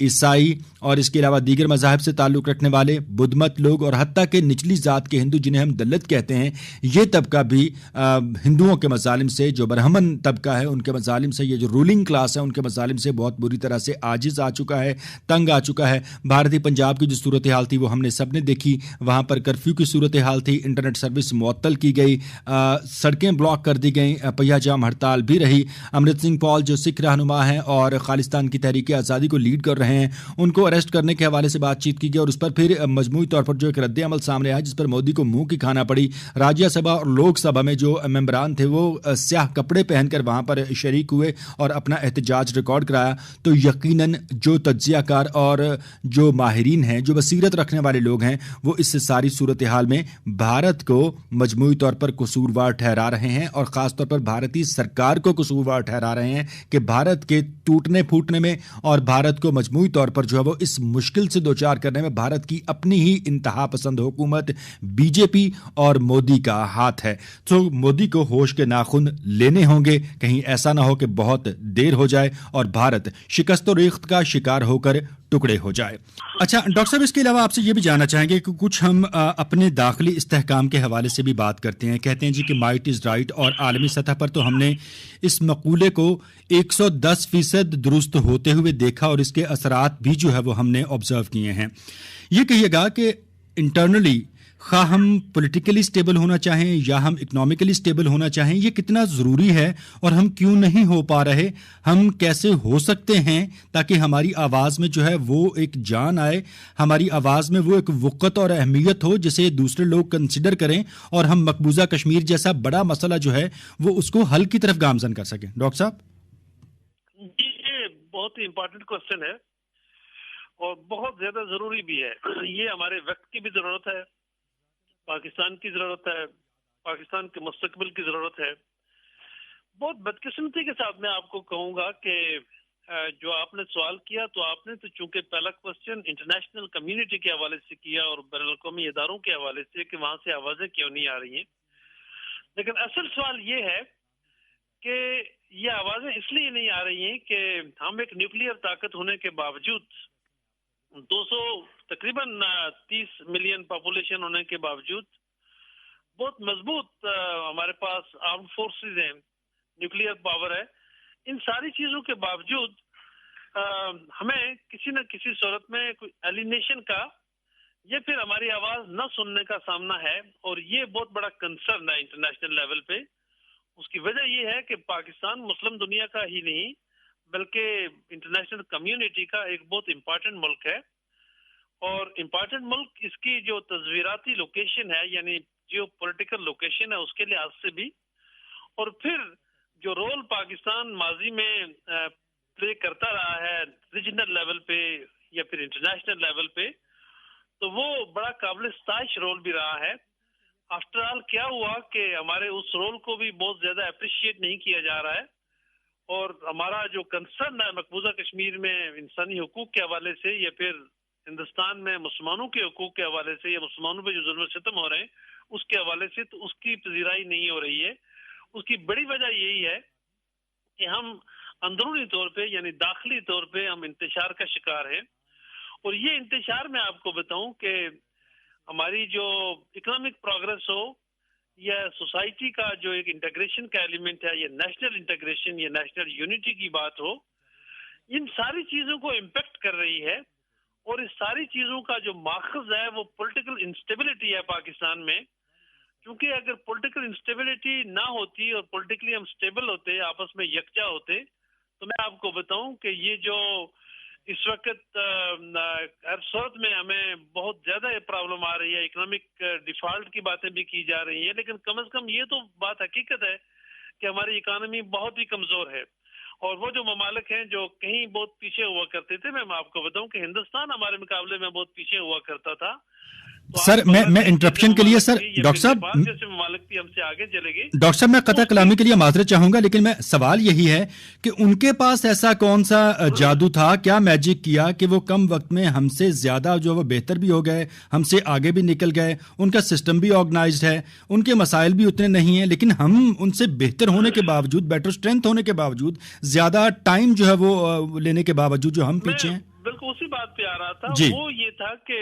عیسائی اور اس کے علاوہ دیگر مذاہب سے تعلق رکھنے والے، بدھ مت لوگ اور حتیٰ کہ نچلی ذات کے ہندو جنہیں ہم دلت کہتے ہیں، یہ طبقہ بھی ہندوؤں کے مظالم سے، جو برہمن طبقہ ہے ان کے مظالم سے، یہ جو رولنگ کلاس ہے ان کے مظالم سے بہت بری طرح سے عاجز آ چکا ہے، تنگ آ چکا ہے۔ بھارتی پنجاب کی جو صورتحال تھی وہ ہم نے سب نے دیکھی، وہاں پر کرفیو کی صورتحال تھی، انٹرنیٹ سروس معطل کی گئی، سڑکیں بلاک کر دی گئیں، پہیہ جام ہڑتال بھی رہی۔ امرت سنگھ پال جو سکھ رہنما ہیں اور خالصتان کی تحریک آزادی کو لیڈ کر رہے ہیں، ان کو اریسٹ کرنے کے حوالے سے بات چیت کی گئی اور اس پر پھر مجموعی طور پر جو ایک رد عمل سامنے آیا جس پر مودی کو منہ کی کھانا پڑی۔ راجیہ سبھا اور لوک سبھا میں جو ممبران تھے وہ سیاہ کپڑے پہن کر وہاں پر شریک ہوئے اور اپنا احتجاج ریکارڈ کرایا، تو یقیناً جو تجزیہ کار اور جو ماہرین ہیں، جو بصیرت رکھنے والے لوگ ہیں، وہ اس ساری صورتحال میں بھارت کو مجموعی طور پر قصوروار ٹھہرا رہے ہیں اور خاص طور پر بھارتی سرکار کو قصوروار ٹھہرا رہے ہیں کہ بھارت کے ٹوٹنے پھوٹنے میں اور بھارت کو مجموعی طور پر جو ہے وہ اس مشکل سے دوچار کرنے میں بھارت کی اپنی ہی انتہا پسند حکومت بی جے پی اور مودی کا ہاتھ ہے۔ تو مودی کو ہوش کے ناخن لینے ہوں گے، کہیں ایسا نہ ہو کہ بہت دیر ہو جائے اور بھارت شکست و ریخت کا شکار ہو کر ٹکڑے ہو جائے۔ اچھا ڈاکٹر صاحب، اس کے علاوہ آپ سے یہ بھی جاننا چاہیں گے کہ کچھ ہم اپنے داخلی استحکام کے حوالے سے بھی بات کرتے ہیں، کہتے ہیں جی کہ مائٹ از رائٹ، اور عالمی سطح پر تو ہم نے اس مقولے کو 110% درست ہوتے ہوئے دیکھا اور اس کے اثرات بھی جو ہے وہ ہم نے آبزرو کیے ہیں۔ یہ کہیے گا کہ انٹرنلی خواہ ہم پولیٹیکلی سٹیبل ہونا چاہیں یا ہم اکنامکلی سٹیبل ہونا چاہیں، یہ کتنا ضروری ہے اور ہم کیوں نہیں ہو پا رہے؟ ہم کیسے ہو سکتے ہیں تاکہ ہماری آواز میں جو ہے وہ ایک جان آئے، ہماری آواز میں وہ ایک وقت اور اہمیت ہو جسے دوسرے لوگ کنسیڈر کریں اور ہم مقبوضہ کشمیر جیسا بڑا مسئلہ جو ہے وہ اس کو حل کی طرف گامزن کر سکیں؟ ڈاکٹر صاحب جی، یہ بہت ہی امپورٹنٹ کوسچن ہے اور بہت زیادہ ضروری بھی ہے۔ یہ ہمارے وقت کی بھی ضرورت ہے، پاکستان کی ضرورت ہے، پاکستان کے مستقبل کی ضرورت ہے۔ بہت بدقسمتی کے ساتھ میں آپ کو کہوں گا کہ جو آپ نے سوال کیا تو آپ نے تو چونکہ پہلا کوسچن انٹرنیشنل کمیونٹی کے حوالے سے کیا اور بین الاقوامی اداروں کے حوالے سے کہ وہاں سے آوازیں کیوں نہیں آ رہی ہیں، لیکن اصل سوال یہ ہے کہ یہ آوازیں اس لیے نہیں آ رہی ہیں کہ ہم ایک نیوکلیئر طاقت ہونے کے باوجود، تقریباً 30 ملین پاپولیشن ہونے کے باوجود، بہت مضبوط ہمارے پاس آرم فورسز ہیں، نیوکلیئر پاور ہے، ان ساری چیزوں کے باوجود ہمیں کسی نہ کسی صورت میں کوئی ایلینیشن کا یا پھر ہماری آواز نہ سننے کا سامنا ہے، اور یہ بہت بڑا کنسرن ہے انٹرنیشنل لیول پہ۔ اس کی وجہ یہ ہے کہ پاکستان مسلم دنیا کا ہی نہیں بلکہ انٹرنیشنل کمیونٹی کا ایک بہت امپارٹنٹ ملک ہے، اور امپارٹنٹ ملک اس کی جو تصویراتی لوکیشن ہے، یعنی جیو پولیٹیکل لوکیشن ہے، اس کے لحاظ سے بھی، اور پھر جو رول پاکستان ماضی میں پلے کرتا رہا ہے ریجنل لیول پہ یا پھر انٹرنیشنل لیول پہ، تو وہ بڑا قابل ستائش رول بھی رہا ہے۔ آفٹر آل کیا ہوا کہ ہمارے اس رول کو بھی بہت زیادہ اپریشیٹ نہیں کیا جا رہا ہے، اور ہمارا جو کنسرن ہے مقبوضہ کشمیر میں انسانی حقوق کے حوالے سے یا پھر ہندوستان میں مسلمانوں کے حقوق کے حوالے سے یا مسلمانوں پہ جو ظلم و ستم ہو رہے ہیں اس کے حوالے سے، تو اس کی پذیرائی نہیں ہو رہی ہے۔ اس کی بڑی وجہ یہی ہے کہ ہم اندرونی طور پہ یعنی داخلی طور پہ ہم انتشار کا شکار ہیں، اور یہ انتشار میں آپ کو بتاؤں کہ ہماری جو اکنامک پروگرس ہو یا سوسائٹی کا جو ایک انٹیگریشن کا ایلیمنٹ ہے، یا نیشنل انٹیگریشن یا نیشنل یونٹی کی بات ہو، ان ساری چیزوں کو امپیکٹ کر رہی ہے، اور اس ساری چیزوں کا جو ماخذ ہے وہ پولیٹیکل انسٹیبلٹی ہے پاکستان میں۔ کیونکہ اگر پولیٹیکل انسٹیبلٹی نہ ہوتی اور پولیٹیکلی ہم سٹیبل ہوتے، آپس میں یکجا ہوتے، تو میں آپ کو بتاؤں کہ یہ جو اس وقت ہر صورت میں ہمیں بہت زیادہ پرابلم آ رہی ہے، اکنامک ڈیفالٹ کی باتیں بھی کی جا رہی ہیں، لیکن کم از کم یہ تو بات حقیقت ہے کہ ہماری اکانومی بہت ہی کمزور ہے، اور وہ جو ممالک ہیں جو کہیں بہت پیچھے ہوا کرتے تھے، میں آپ کو بتاؤں کہ ہندوستان ہمارے مقابلے میں بہت پیچھے ہوا کرتا تھا۔ سر میں انٹرپشن کے لیے سر ڈاکٹر صاحب جیسے ممالک بھی ہم سے آگے چلے گئے، ڈاکٹر صاحب میں قطع کلامی کے لیے معذرت چاہوں گا، لیکن میں سوال یہی ہے کہ ان کے پاس ایسا کون سا جادو تھا، کیا میجک کیا کہ وہ کم وقت میں ہم سے زیادہ جو وہ بہتر بھی ہو گئے، ہم سے آگے بھی نکل گئے، ان کا سسٹم بھی آرگنائزڈ ہے، ان کے مسائل بھی اتنے نہیں ہیں، لیکن ہم ان سے بہتر ہونے کے باوجود، بیٹر اسٹرینتھ ہونے کے باوجود، زیادہ ٹائم جو ہے وہ لینے کے باوجود جو ہم پیچھے ہیں؟ بالکل رہا تھا وہ یہ تھا کہ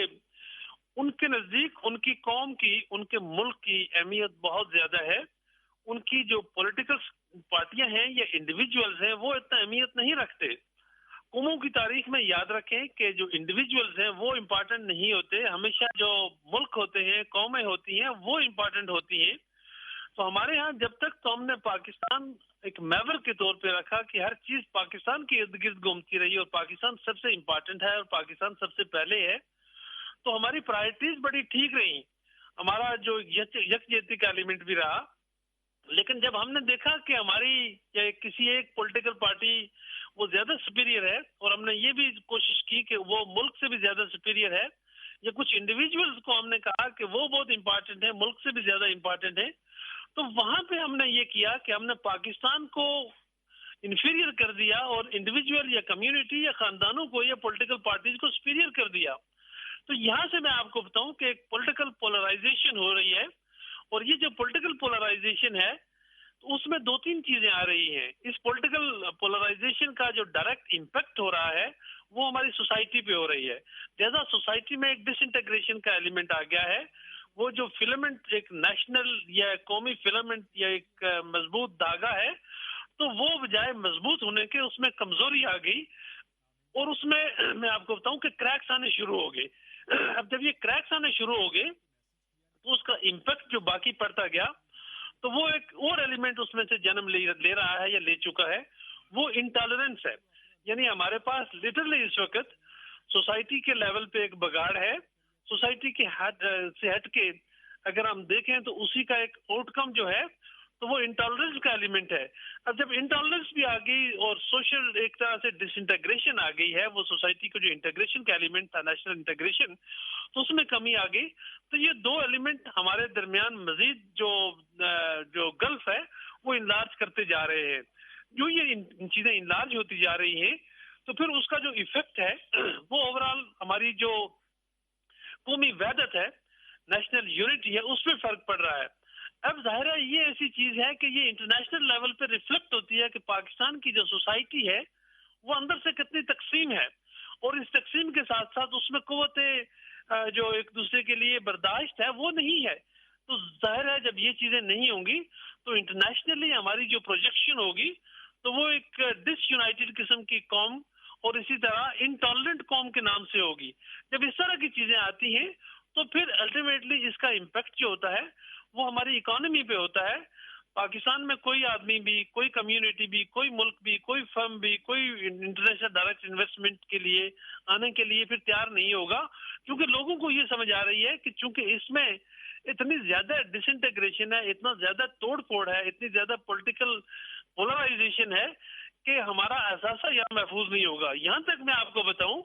ان کے نزدیک ان کی قوم کی، ان کے ملک کی اہمیت بہت زیادہ ہے. ان کی جو پولیٹیکل پارٹیاں ہیں یا انڈیویجولز ہیں وہ اتنا اہمیت نہیں رکھتے. قوموں کی تاریخ میں یاد رکھیں کہ جو انڈیویجولز ہیں وہ امپارٹنٹ نہیں ہوتے، ہمیشہ جو ملک ہوتے ہیں، قومیں ہوتی ہیں، وہ امپارٹنٹ ہوتی ہیں. تو ہمارے ہاں جب تک تو ہم نے پاکستان ایک میور کے طور پہ رکھا کہ ہر چیز پاکستان کے ارد گرد گھومتی رہی اور پاکستان سب سے امپارٹنٹ ہے اور پاکستان سب سے پہلے ہے، تو ہماری پرائرٹیز بڑی ٹھیک رہی. ہمارا جو یکجہتی کا ایلیمنٹ بھی رہا. لیکن جب ہم نے دیکھا کہ ہماری یا کسی ایک پولیٹیکل پارٹی وہ زیادہ سپیریئر ہے، اور ہم نے یہ بھی کوشش کی کہ وہ ملک سے بھی زیادہ سپیریئر ہے، یا کچھ انڈیویجولز کو ہم نے کہا کہ وہ بہت امپارٹنٹ ہے، ملک سے بھی زیادہ امپارٹنٹ ہے، تو وہاں پہ ہم نے یہ کیا کہ ہم نے پاکستان کو انفیریئر کر دیا اور انڈیویجول یا کمیونٹی یا خاندانوں کو یا پولیٹیکل پارٹیز کو سپیریئر کر دیا. تو یہاں سے میں آپ کو بتاؤں کہ ایک پولیٹیکل پولرائزیشن ہو رہی ہے، اور یہ جو پولیٹیکل پولرائزیشن ہے تو اس میں 2-3 چیزیں آ رہی ہیں. اس پولیٹیکل پولرائزیشن کا جو ڈائریکٹ امپیکٹ ہو رہا ہے وہ ہماری سوسائٹی پہ ہو رہی ہے. جیسا سوسائٹی میں ایک ڈس انٹیگریشن کا ایلیمنٹ آ گیا ہے، وہ جو فلمنٹ ایک نیشنل یا قومی فلمنٹ یا ایک مضبوط دھاگا ہے، تو وہ بجائے مضبوط ہونے کے اس میں کمزوری آ گئی، اور اس میں آپ کو بتاؤں کہ کریکس آنے شروع ہو گئے. اب جب یہ کریکس آنے شروع ہو گئے تو اس کا امپیکٹ جو باقی پڑتا گیا، تو وہ ایک اور ایلیمنٹ اس میں سے جنم لے رہا ہے یا لے چکا ہے، وہ انٹالرنس ہے. یعنی ہمارے پاس لٹرلی اس وقت سوسائٹی کے لیول پہ ایک بگاڑ ہے. سوسائٹی کے سے ہٹ کے اگر ہم دیکھیں تو اسی کا ایک آؤٹ کم جو ہے تو وہ انٹالرنس کا ایلیمنٹ ہے. اب جب انٹالرنس بھی آ گئی اور سوشل ایک طرح سے ڈس انٹیگریشن آ گئی ہے، وہ سوسائٹی کا جو انٹیگریشن کا ایلیمنٹ تھا نیشنل انٹیگریشن، تو اس میں کمی آ گئی. تو یہ 2 ایلیمنٹ ہمارے درمیان مزید جو گلف ہے وہ انلارج کرتے جا رہے ہیں. جو یہ چیزیں انلارج ہوتی جا رہی ہیں تو پھر اس کا جو ایفیکٹ ہے وہ اوورال ہماری جو قومی وحدت ہے، نیشنل یونٹی ہے، اس پہ فرق پڑ رہا ہے. اب ظاہر ہے یہ ایسی چیز ہے کہ یہ انٹرنیشنل لیول پہ ریفلیکٹ ہوتی ہے کہ پاکستان کی جو سوسائٹی ہے وہ اندر سے کتنی تقسیم ہے، اور اس تقسیم کے ساتھ ساتھ اس میں قوتیں جو ایک دوسرے کے لیے برداشت ہے وہ نہیں ہے. تو ظاہر ہے جب یہ چیزیں نہیں ہوں گی تو انٹرنیشنلی ہماری جو پروجیکشن ہوگی تو وہ ایک ڈس یونائٹڈ قسم کی قوم اور اسی طرح انٹالرنٹ قوم کے نام سے ہوگی. جب اس طرح کی چیزیں آتی ہیں تو پھر الٹیمیٹلی اس کا امپیکٹ جو ہوتا ہے وہ ہماری اکانومی پہ ہوتا ہے. پاکستان میں کوئی آدمی بھی، کوئی کمیونٹی بھی، کوئی ملک بھی، کوئی فرم بھی، کوئی انٹرنیشنل ڈائریکٹ انویسٹمنٹ کے لیے آنے کے لیے پھر تیار نہیں ہوگا، کیونکہ لوگوں کو یہ سمجھ آ رہی ہے کہ چونکہ اس میں اتنی زیادہ ڈس انٹیگریشن ہے، اتنا زیادہ توڑ پھوڑ ہے، اتنی زیادہ پولیٹیکل پولرائزیشن ہے کہ ہمارا احساسہ یہاں محفوظ نہیں ہوگا. یہاں تک میں آپ کو بتاؤں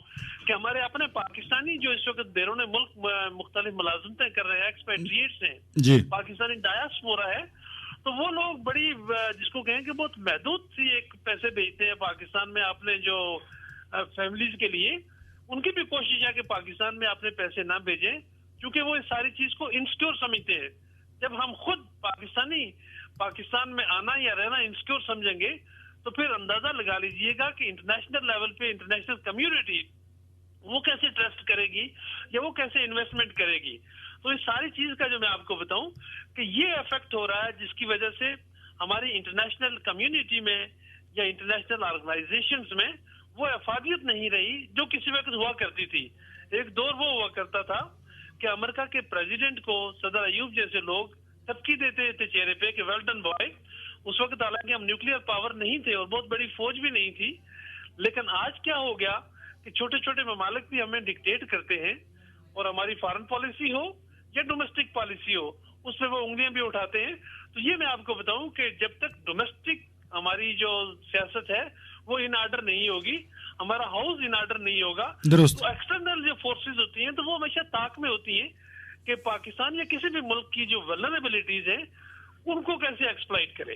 کہ ہمارے اپنے پاکستانی جو اس وقت بیرون ملک مختلف ملازمتیں کر رہے ہیں، ایکسپیٹریٹس ہیں، پاکستانی ڈایاسپورا ہے، تو وہ لوگ بڑی جس کو کہیں کہ بہت محدود سی ایک پیسے بھیجتے ہیں پاکستان میں اپنے جو فیملیز کے لیے. ان کی بھی کوشش ہے کہ پاکستان میں اپنے پیسے نہ بھیجیں، کیونکہ وہ اس ساری چیز کو انسیکیور سمجھتے ہیں. جب ہم خود پاکستان میں آنا یا رہنا انسیکیور سمجھیں گے تو پھر اندازہ لگا لیجئے گا کہ انٹرنیشنل لیول پہ انٹرنیشنل کمیونٹی وہ کیسے ٹرسٹ کرے گی یا وہ کیسے انویسٹمنٹ کرے گی. تو اس ساری چیز کا جو میں آپ کو بتاؤں کہ یہ افیکٹ ہو رہا ہے جس کی وجہ سے ہماری انٹرنیشنل کمیونٹی میں یا انٹرنیشنل آرگنائزیشنز میں وہ افادیت نہیں رہی جو کسی وقت ہوا کرتی تھی. ایک دور وہ ہوا کرتا تھا کہ امریکہ کے پریزیڈنٹ کو صدر ایوب جیسے لوگ تبکی دیتے تھے چہرے پہ کہ ویل ڈن بوائے. اس وقت حالانکہ ہم نیوکلیئر پاور نہیں تھے اور بہت بڑی فوج بھی نہیں تھی، لیکن آج کیا ہو گیا کہ چھوٹے چھوٹے ممالک بھی ہمیں ڈکٹیٹ کرتے ہیں، اور ہماری فارن پالیسی ہو یا ڈومیسٹک پالیسی ہو اس پہ وہ انگلیاں بھی اٹھاتے ہیں. تو یہ میں آپ کو بتاؤں کہ جب تک ڈومیسٹک ہماری جو سیاست ہے وہ ان آرڈر نہیں ہوگی، ہمارا ہاؤس ان آرڈر نہیں ہوگا، تو ایکسٹرنل جو فورسز ہوتی ہیں تو وہ ہمیشہ طاق میں ہوتی ہیں کہ پاکستان یا کسی بھی ملک کی جو ولنریبلٹیز ہیں ان کو کیسے ایکسپلائٹ کرے.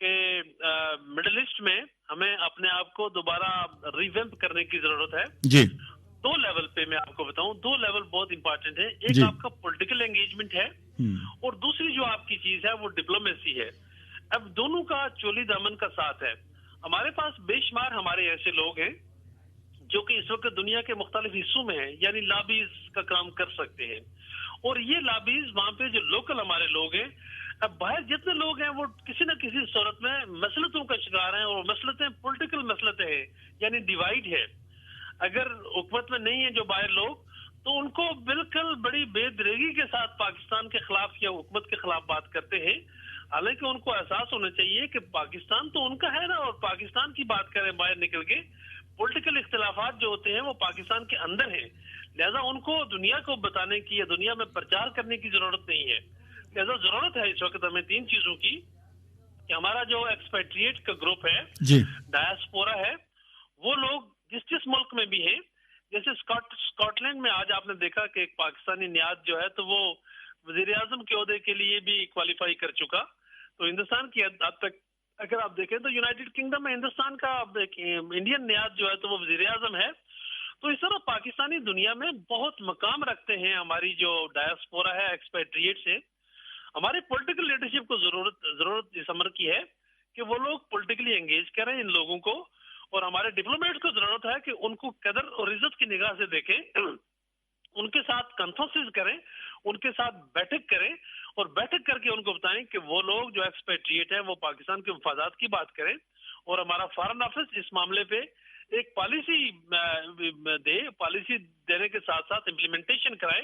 کہ مڈل ایسٹ میں ہمیں اپنے آپ کو دوبارہ ریویمپ کرنے کی ضرورت ہے. جی. 2 لیول پہ میں آپ کو بتاؤں, 2 لیول بہت امپارٹنٹ ہے. ایک جی. آپ کا پولیٹیکل انگیجمنٹ ہے اور دوسری جو آپ کی چیز ہے وہ ڈپلومیسی ہے. اب دونوں کا چولی دامن کا ساتھ ہے. ہمارے پاس بے شمار ہمارے ایسے لوگ ہیں جو کہ اس وقت دنیا کے مختلف حصوں میں ہیں, یعنی لابیز کا کام کر سکتے ہیں. اور یہ لابیز وہاں پہ جو لوکل ہمارے لوگ ہیں, اب باہر جتنے لوگ ہیں وہ کسی نہ کسی صورت میں مسلطوں کا شکار ہیں, اور مسلطیں پولیٹیکل مسلطیں ہیں, یعنی ڈیوائیڈ ہے. اگر حکومت میں نہیں ہے جو باہر لوگ, تو ان کو بالکل بڑی بے دریغی کے ساتھ پاکستان کے خلاف یا حکومت کے خلاف بات کرتے ہیں. حالانکہ ان کو احساس ہونا چاہیے کہ پاکستان تو ان کا ہے نا, اور پاکستان کی بات کریں باہر نکل کے. پولیٹیکل اختلافات جو ہوتے ہیں وہ پاکستان کے اندر ہیں, لہذا ان کو دنیا کو بتانے کی یا دنیا میں پرچار کرنے کی ضرورت نہیں ہے. لہذا ضرورت ہے اس وقت ہمیں 3 چیزوں کی, کہ ہمارا جو ایکسپیٹریٹ کا گروپ ہے, ڈایاسپورا ہے, وہ لوگ جس ملک میں بھی ہیں, جیسے اسکاٹ لینڈ میں آج آپ نے دیکھا کہ ایک پاکستانی نیاد جو ہے تو وہ وزیر اعظم کے عہدے کے لیے بھی کوالیفائی کر چکا. تو ہندوستان کی حد تک اگر آپ دیکھیں تو یونائٹڈ کنگڈم میں ہندوستان کا انڈین نیاد جو ہے تو وہ وزیر اعظم ہے. تو اس طرح پاکستانی دنیا میں بہت مقام رکھتے ہیں. ہماری جو ڈایاسپورا ہے ایکسپیٹریٹ سے, ہمارے پولیٹیکل لیڈرشپ کو ضرورت اس امر کی ہے کہ وہ لوگ پولیٹیکلی انگیج کریں ان لوگوں کو, اور ہمارے ڈپلومیٹ کو ضرورت ہے کہ ان کو قدر اور عزت کی نگاہ سے دیکھیں, ان کے ساتھ کانفرنسز کریں, ان کے ساتھ بیٹھک کریں, اور بیٹھک کر کے ان کو بتائیں کہ وہ لوگ جو ایکسپیٹریٹ ہیں وہ پاکستان کے مفادات کی بات کریں, اور ہمارا فارن آفس اس معاملے پہ ایک پالیسی دینے کے ساتھ ساتھ امپلیمنٹیشن کرائے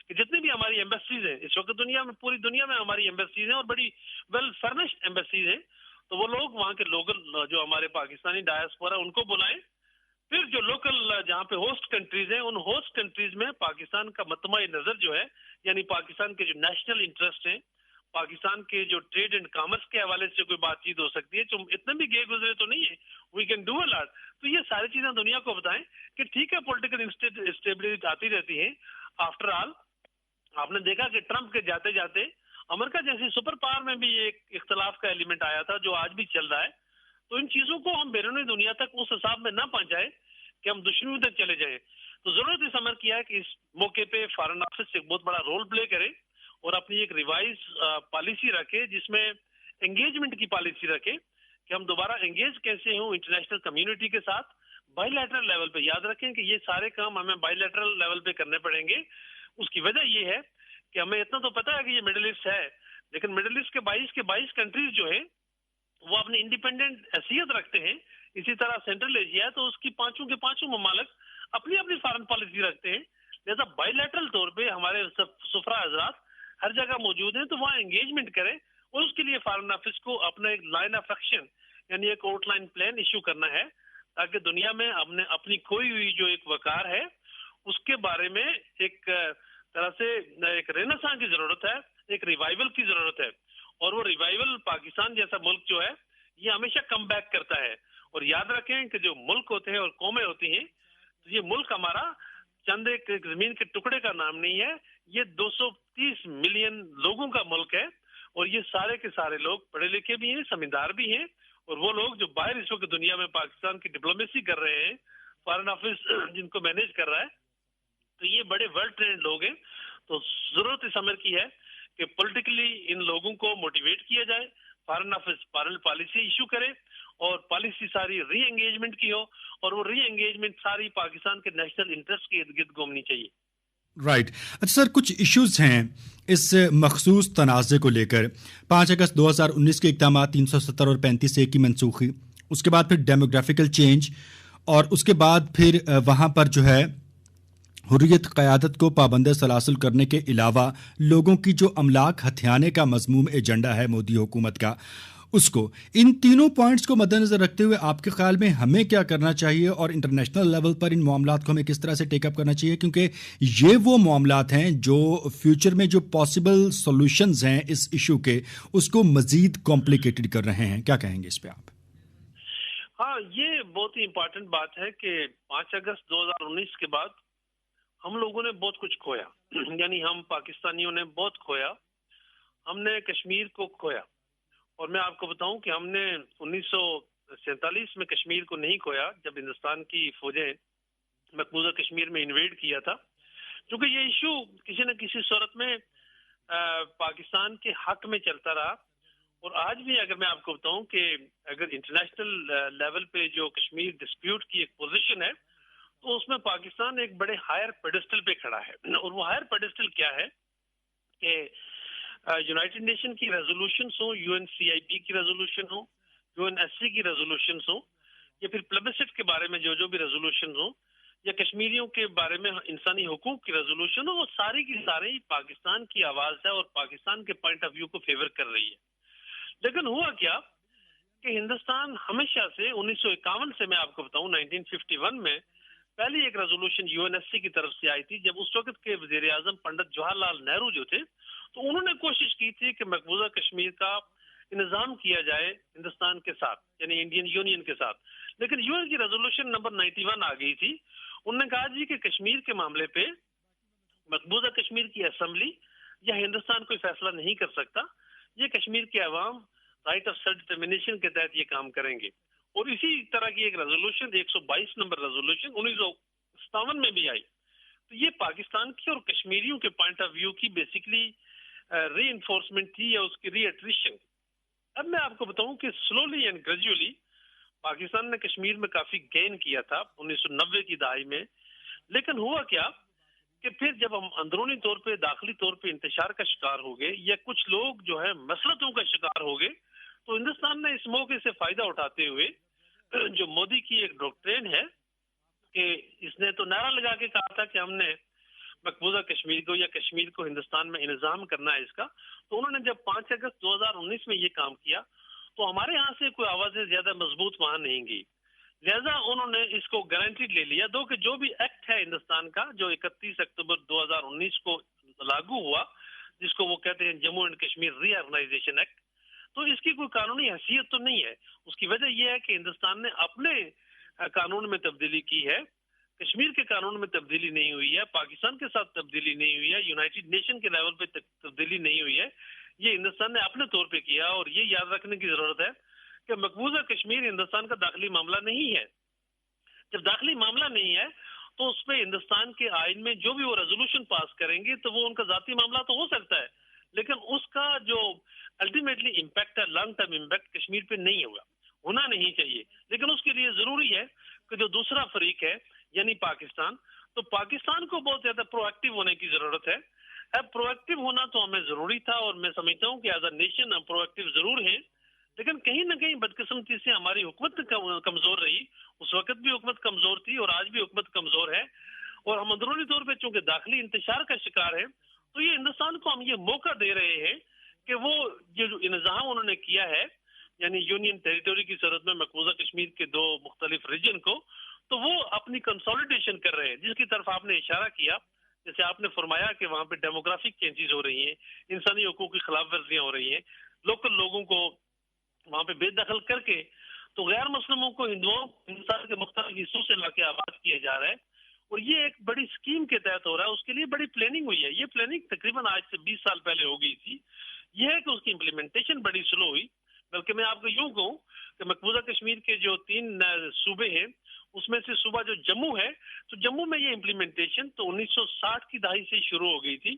کہ جتنی بھی ہماری ایمبیسیز ہیں اس وقت دنیا میں, پوری دنیا میں ہماری ایمبیسیز ہیں اور بڑی ویل فرنشڈ ایمبیسیز ہیں, تو وہ لوگ وہاں کے لوکل جو ہمارے پاکستانی ڈایاسپورا ان کو بلائیں. پھر جو لوکل جہاں پہ ہوسٹ کنٹریز ہیں, ان ہوسٹ کنٹریز میں پاکستان کا مطمع نظر جو ہے, یعنی پاکستان کے جو نیشنل انٹرسٹ ہیں, پاکستان کے جو ٹریڈ اینڈ کامرس کے حوالے سے کوئی بات چیت ہو سکتی ہے, جو اتنے بھی گئے گزرے تو نہیں ہے, وی کین ڈو اے لاٹ. تو یہ ساری چیزیں دنیا کو بتائیں کہ ٹھیک ہے پولیٹیکل اسٹیبلٹی آتی رہتی ہے. آفٹر آل آپ نے دیکھا کہ ٹرمپ کے جاتے جاتے امریکہ جیسی سپر پاور میں بھی ایک اختلاف کا ایلیمنٹ آیا تھا جو آج بھی چل رہا ہے. تو ان چیزوں کو ہم بیرونی دنیا تک اس حساب میں نہ پہنچائیں کہ ہم دشمنوں تک چلے جائیں. تو ضرورت اس امر کیا ہے کہ اس موقع پہ فارن آفس ایک بہت بڑا رول پلے کرے اور اپنی ایک ریوائز پالیسی رکھے, جس میں انگیجمنٹ کی پالیسی رکھے کہ ہم دوبارہ انگیج کیسے ہوں انٹرنیشنل کمیونٹی کے ساتھ بائی لیٹرل لیول پہ. یاد رکھیں کہ یہ سارے کام ہمیں بائی لیٹرل لیول پہ کرنے پڑیں گے. اس کی وجہ یہ ہے کہ ہمیں اتنا تو پتا ہے کہ یہ مڈل ایسٹ ہے, لیکن مڈل ایسٹ کے 22 کنٹریز جو ہیں وہ اپنی انڈیپینڈنٹ حیثیت رکھتے ہیں. اسی طرح سینٹرل ایشیا ہے تو اس کی 5 کے 5 ممالک اپنی اپنی فارن پالیسی رکھتے ہیں. لہذا بائی لیٹرل طور پہ ہمارے سفرا حضرات ہر جگہ موجود ہیں, تو وہاں انگیجمنٹ کریں, اور اس کے لیے فارن آفس کو اپنا ایک لائن آف ایکشن یعنی ایک آؤٹ لائن پلان ایشو کرنا ہے, تاکہ دنیا میں اپنی کھوئی ہوئی جو ایک وقار ہے اس کے بارے میں ایک طرح سے ایک رینسانس کی ضرورت ہے, ایک ریوائول کی ضرورت ہے. اور وہ ریوائول پاکستان جیسا ملک جو ہے یہ ہمیشہ کم بیک کرتا ہے. اور یاد رکھیں کہ جو ملک ہوتے ہیں اور قومیں ہوتی ہیں, تو یہ ملک ہمارا چند ایک زمین کے ٹکڑے کا نام نہیں ہے, یہ 230 ملین لوگوں کا ملک ہے, اور یہ سارے کے سارے لوگ پڑھے لکھے بھی ہیں, سمجھدار بھی ہیں, اور وہ لوگ جو باہر اس وقت دنیا میں پاکستان کی ڈپلومیسی کر رہے ہیں, فارن آفس جن کو مینیج کر رہا ہے, تو یہ بڑے ویل ٹرینڈ لوگ ہیں. تو ضرورت اس امر کی ہے کہ پولیٹیکلی ان لوگوں کو موٹیویٹ کیا جائے, فارن آفس پالیسی ایشو کرے, اور پالیسی ساری ری انگیجمنٹ کی ہو, اور وہ ری انگیجمنٹ ساری پاکستان کے نیشنل انٹرسٹ کے ارد گرد گھومنی چاہیے. رائٹ. اچھا سر, کچھ ایشوز ہیں اس مخصوص تنازع کو لے کر. 5 اگست 2019 کے اقدامات 370 اور 35A کی منسوخی, اس کے بعد پھر ڈیموگرافیکل چینج, اور اس کے بعد پھر وہاں پر جو ہے حریت قیادت کو پابند سلاسل کرنے کے علاوہ لوگوں کی جو املاک ہتھیانے کا مذموم ایجنڈا ہے مودی حکومت کا, اس کو, ان تینوں پوائنٹس کو مد نظر رکھتے ہوئے آپ کے خیال میں ہمیں کیا کرنا چاہیے, اور انٹرنیشنل لیول پر ان معاملات کو ہمیں کس طرح سے ٹیک اپ کرنا چاہیے, کیونکہ یہ وہ معاملات ہیں جو فیوچر میں جو پاسبل سولوشنز ہیں اس ایشو کے, اس کو مزید کمپلیکیٹڈ کر رہے ہیں. کیا کہیں گے اس پہ آپ؟ ہاں, یہ بہت ہی امپورٹنٹ بات ہے کہ 5 اگست 2019 کے بعد ہم لوگوں نے بہت کچھ کھویا, یعنی ہم پاکستانیوں نے بہت کھویا. ہم نے کشمیر کو کھویا, اور میں آپ کو بتاؤں کہ ہم نے 1947 میں کشمیر کو نہیں کھویا جب ہندوستان کی فوجیں مقبوضہ کشمیر میں انویڈ کیا تھا، کیونکہ یہ ایشو کسی نہ کسی صورت میں پاکستان کے حق میں چلتا رہا. اور آج بھی اگر میں آپ کو بتاؤں کہ اگر انٹرنیشنل لیول پہ جو کشمیر ڈسپیوٹ کی ایک پوزیشن ہے تو اس میں پاکستان ایک بڑے ہائر پیڈسٹل پہ کھڑا ہے. اور وہ ہائر پیڈسٹل کیا ہے کہ یونائٹڈ نیشن کی ریزولوشنز ہوں، یو این سی آئی پی کی ریزولوشن ہوں، یو این ایس سی کی ریزولوشنز ہوں، یا پھر پلبسٹ کے بارے میں جو بھی ریزولوشنز ہوں، یا کشمیریوں کے بارے میں انسانی حقوق کی ریزولوشن ہو، وہ ساری کی ساری پاکستان کی آواز ہے اور پاکستان کے پوائنٹ آف ویو کو فیور کر رہی ہے. لیکن ہوا کیا کہ ہندوستان ہمیشہ سے 1951 سے میں آپ کو بتاؤں 1951 میں پہلی ایک resolution U N S C کی طرف سے آئی تھی، جب اس وقت کے وزیر اعظم پنڈت جواہر لال نہرو جو تھے تو انہوں نے کوشش کی تھی کہ مقبوضہ کشمیر کا انضمام کیا جائے ہندوستان کے ساتھ، یعنی انڈین یونین کے ساتھ. لیکن یو این کی ریزولوشن نمبر 91 آ گئی تھی. انہوں نے کہا جی کہ کشمیر کے معاملے پہ مقبوضہ کشمیر کی اسمبلی یا ہندوستان کوئی فیصلہ نہیں کر سکتا، یہ کشمیر کے عوام رائٹ آف سیلف ڈٹرمنیشن کے تحت یہ کام کریں گے. اور اسی طرح کی ایک ریزولوشن 122 نمبر ریزولوشن 1957 میں بھی آئی. تو یہ پاکستان کی اور کشمیریوں کے پوائنٹ آف ویو کی بیسکلی ری انفورسمنٹ تھی یا اس کی ری ایٹریشن. اب میں آپ کو بتاؤں کہ سلولی اینڈ گریجولی پاکستان نے کشمیر میں کافی گین کیا تھا 1990 کی دہائی میں. لیکن ہوا کیا کہ پھر جب ہم اندرونی طور پہ داخلی طور پہ انتشار کا شکار ہو گئے یا کچھ لوگ جو ہے مسلطوں کا شکار ہو گئے، تو ہندوستان نے اس موقع سے فائدہ اٹھاتے ہوئے جو مودی کی ایک ڈاکٹرین ہے کہ اس نے تو نعرہ لگا کے کہا تھا کہ ہم نے مقبوضہ کشمیر کو یا کشمیر کو ہندوستان میں انضمام کرنا ہے اس کا. تو انہوں نے جب 5 اگست 2019 میں یہ کام کیا تو ہمارے یہاں سے کوئی آوازیں زیادہ مضبوط وہاں نہیں گئی، لہذا انہوں نے اس کو گارنٹیڈ لے لیا. دو کہ جو بھی ایکٹ ہے ہندوستان کا جو 31 اکتوبر 2019 کو لاگو ہوا، جس کو وہ کہتے ہیں Jammu and Kashmir reorganization act, تو اس کی کوئی قانونی حیثیت تو نہیں ہے. اس کی وجہ یہ ہے کہ ہندوستان نے اپنے قانون میں تبدیلی کی ہے، کشمیر کے قانون میں تبدیلی نہیں ہوئی ہے، پاکستان کے ساتھ تبدیلی نہیں ہوئی ہے، یونائٹڈ نیشن کے لیول پہ تبدیلی نہیں ہوئی ہے. یہ ہندوستان نے اپنے طور پہ کیا. اور یہ یاد رکھنے کی ضرورت ہے کہ مقبوضہ کشمیر ہندوستان کا داخلی معاملہ نہیں ہے. جب داخلی معاملہ نہیں ہے تو اس پہ ہندوستان کے آئین میں جو بھی وہ ریزولوشن پاس کریں گے تو وہ ان کا ذاتی معاملہ تو ہو سکتا ہے، لیکن اس کا جو الٹیمیٹلی امپیکٹ ہے، لانگ ٹرم امپیکٹ کشمیر پہ نہیں ہوگا، ہونا نہیں چاہیے. لیکن اس کے لیے ضروری ہے کہ جو دوسرا فریق ہے یعنی پاکستان، تو پاکستان کو بہت زیادہ پرو ایکٹیو ہونے کی ضرورت ہے. اب پرو ایکٹیو ہونا تو ہمیں ضروری تھا اور میں سمجھتا ہوں کہ ایز اے نیشن ہم پرو ایکٹیو ضرور ہیں، لیکن کہیں نہ کہیں بدقسمتی سے ہماری حکومت کمزور رہی. اس وقت بھی حکومت کمزور تھی اور آج بھی حکومت کمزور ہے، اور ہم اندرونی طور پہ چونکہ داخلی انتشار کا شکار ہے تو یہ ہندوستان کو ہم یہ موقع دے رہے ہیں کہ وہ جو انضمام انہوں نے کیا ہے یعنی یونین ٹیریٹوری کی صورت میں مقبوضہ کشمیر کے 2 مختلف ریجن کو، تو وہ اپنی کنسولیڈیشن کر رہے ہیں، جس کی طرف آپ نے اشارہ کیا. جیسے آپ نے فرمایا کہ وہاں پہ ڈیموگرافک چینجز ہو رہی ہیں، انسانی حقوق کی خلاف ورزیاں ہو رہی ہیں، لوکل لوگوں کو وہاں پہ بے دخل کر کے تو غیر مسلموں کو ہندوستان کے مختلف حصوں سے لا کے آباد کیا جا رہا ہے. اور یہ ایک بڑی اسکیم کے تحت ہو رہا ہے. اس کے لیے بڑی پلاننگ ہوئی ہے. یہ پلاننگ تقریباً آج سے 20 سال پہلے ہو گئی تھی. یہ ہے کہ اس کی امپلیمنٹیشن بڑی سلو ہوئی. بلکہ میں آپ کو یوں کہوں کہ مقبوضہ کشمیر کے جو 3 صوبے ہیں اس میں سے صوبہ جو جموں ہے، تو جموں میں یہ امپلیمنٹیشن تو 1960 کی دہائی سے شروع ہو گئی تھی.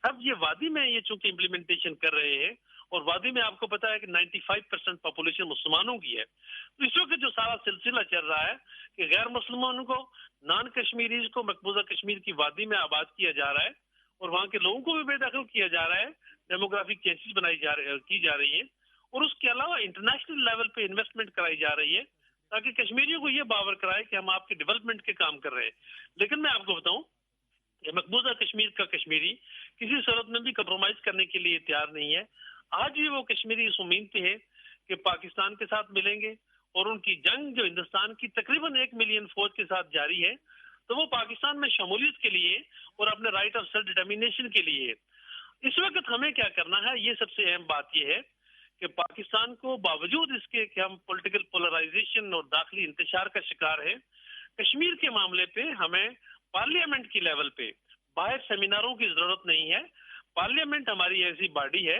اب یہ وادی میں یہ چونکہ امپلیمنٹیشن کر رہے ہیں، اور وادی میں آپ کو پتا ہے کہ 95% پاپولیشن مسلمانوں کی ہے، تو اس وقت جو سارا سلسلہ چل رہا ہے کہ غیر مسلمانوں کو، نان کشمیریز کو مقبوضہ کشمیر کی وادی میں آباد کیا جا رہا ہے اور وہاں کے لوگوں کو بھی بے دخل کیا جا رہا ہے، ڈیموگرافک چینجز کی جا رہی ہے، اور اس کے علاوہ انٹرنیشنل لیول پہ انویسٹمنٹ کرائی جا رہی ہے تاکہ کشمیریوں کو یہ باور کرائے کہ ہم آپ کے ڈیولپمنٹ کے کام کر رہے ہیں. لیکن میں آپ کو بتاؤں کہ مقبوضہ کشمیر کا کشمیری کسی صورت میں بھی کمپرومائز کرنے کے لیے تیار نہیں ہے. آج بھی وہ کشمیری اس امید پہ ہے کہ پاکستان کے ساتھ ملیں گے، اور ان کی جنگ جو ہندوستان کی تقریباً 1 ملین فوج کے ساتھ جاری ہے تو وہ پاکستان میں شمولیت کے لیے اور اپنے رائٹ آف سیلف ڈٹرمنیشن کے لیے. اس وقت ہمیں کیا کرنا ہے، یہ سب سے اہم بات یہ ہے کہ پاکستان کو باوجود اس کے کہ ہم پولیٹیکل پولرائزیشن اور داخلی انتشار کا شکار ہے، کشمیر کے معاملے پہ ہمیں پارلیمنٹ کی لیول پہ باہر سیمیناروں کی ضرورت نہیں ہے. پارلیمنٹ ہماری ایسی باڈی ہے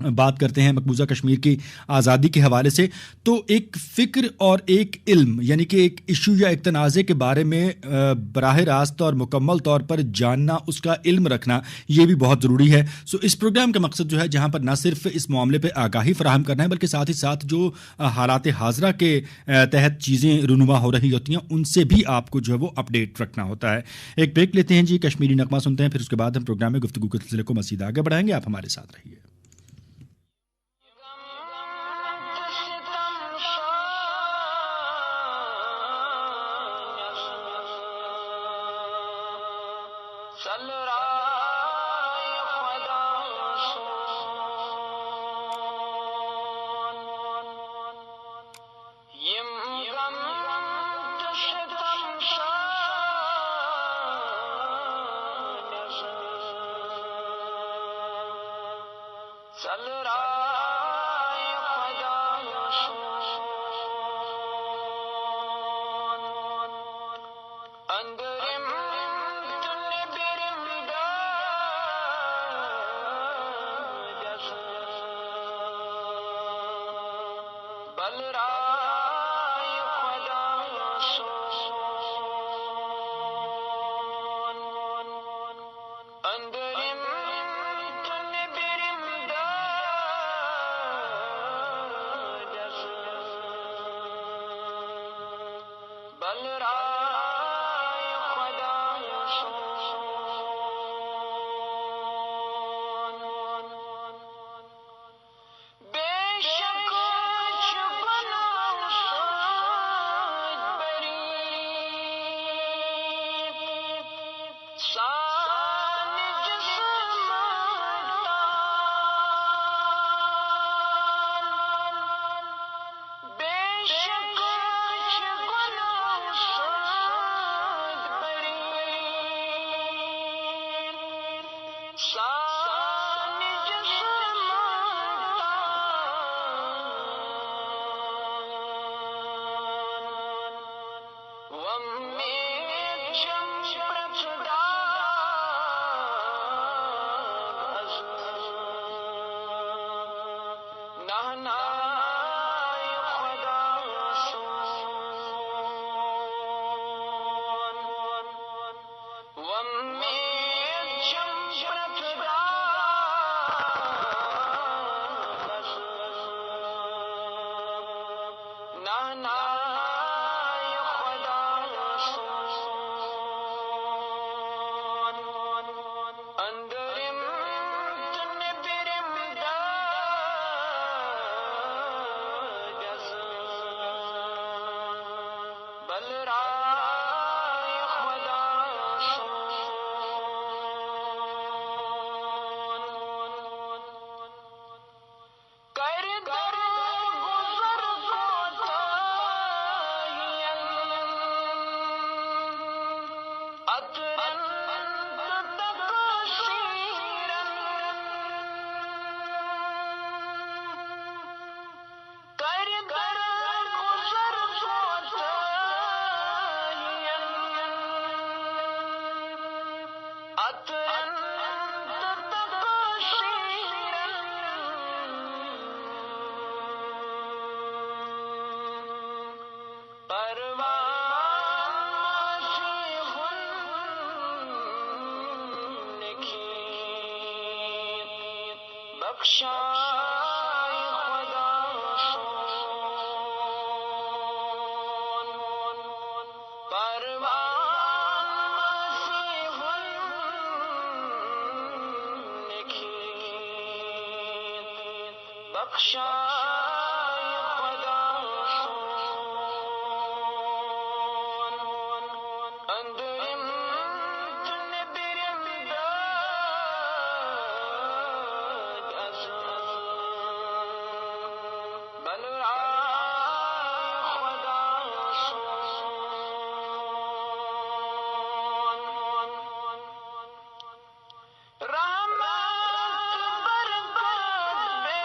بات کرتے ہیں مقبوضہ کشمیر کی آزادی کے حوالے سے، تو ایک فکر اور ایک علم، یعنی کہ ایک ایشو یا ایک تنازع کے بارے میں براہ راست اور مکمل طور پر جاننا، اس کا علم رکھنا، یہ بھی بہت ضروری ہے. سو اس پروگرام کا مقصد جو ہے جہاں پر نہ صرف اس معاملے پہ آگاہی فراہم کرنا ہے، بلکہ ساتھ ہی ساتھ جو حالات حاضرہ کے تحت چیزیں رونما ہو رہی ہوتی ہیں ان سے بھی آپ کو جو ہے وہ اپڈیٹ رکھنا ہوتا ہے. ایک بریک لیتے ہیں جی، کشمیری نغمہ سنتے ہیں، پھر اس کے بعد ہم پروگرام میں گفتگو کے سلسلے کو مزید آگے بڑھائیں گے. آپ ہمارے ساتھ رہیے. رحمت برکت بے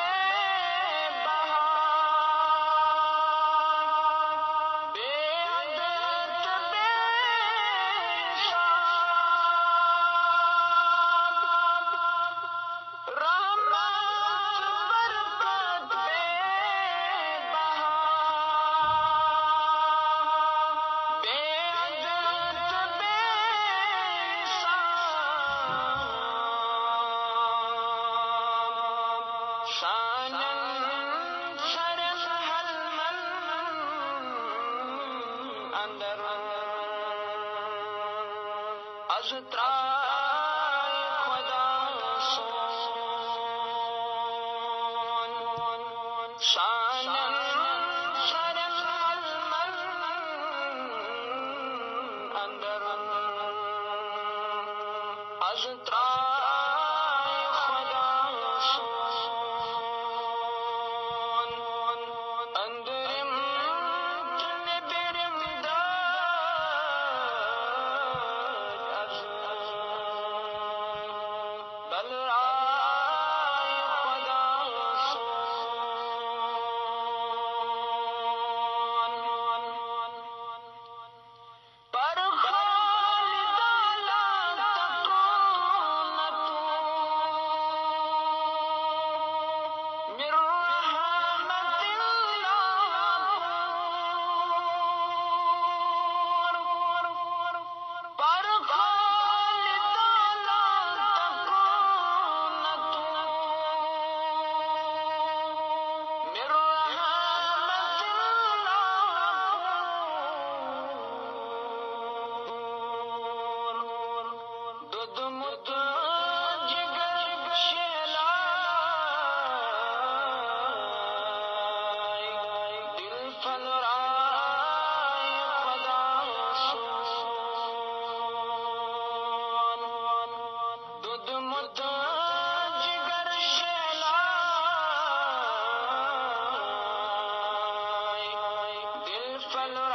فلو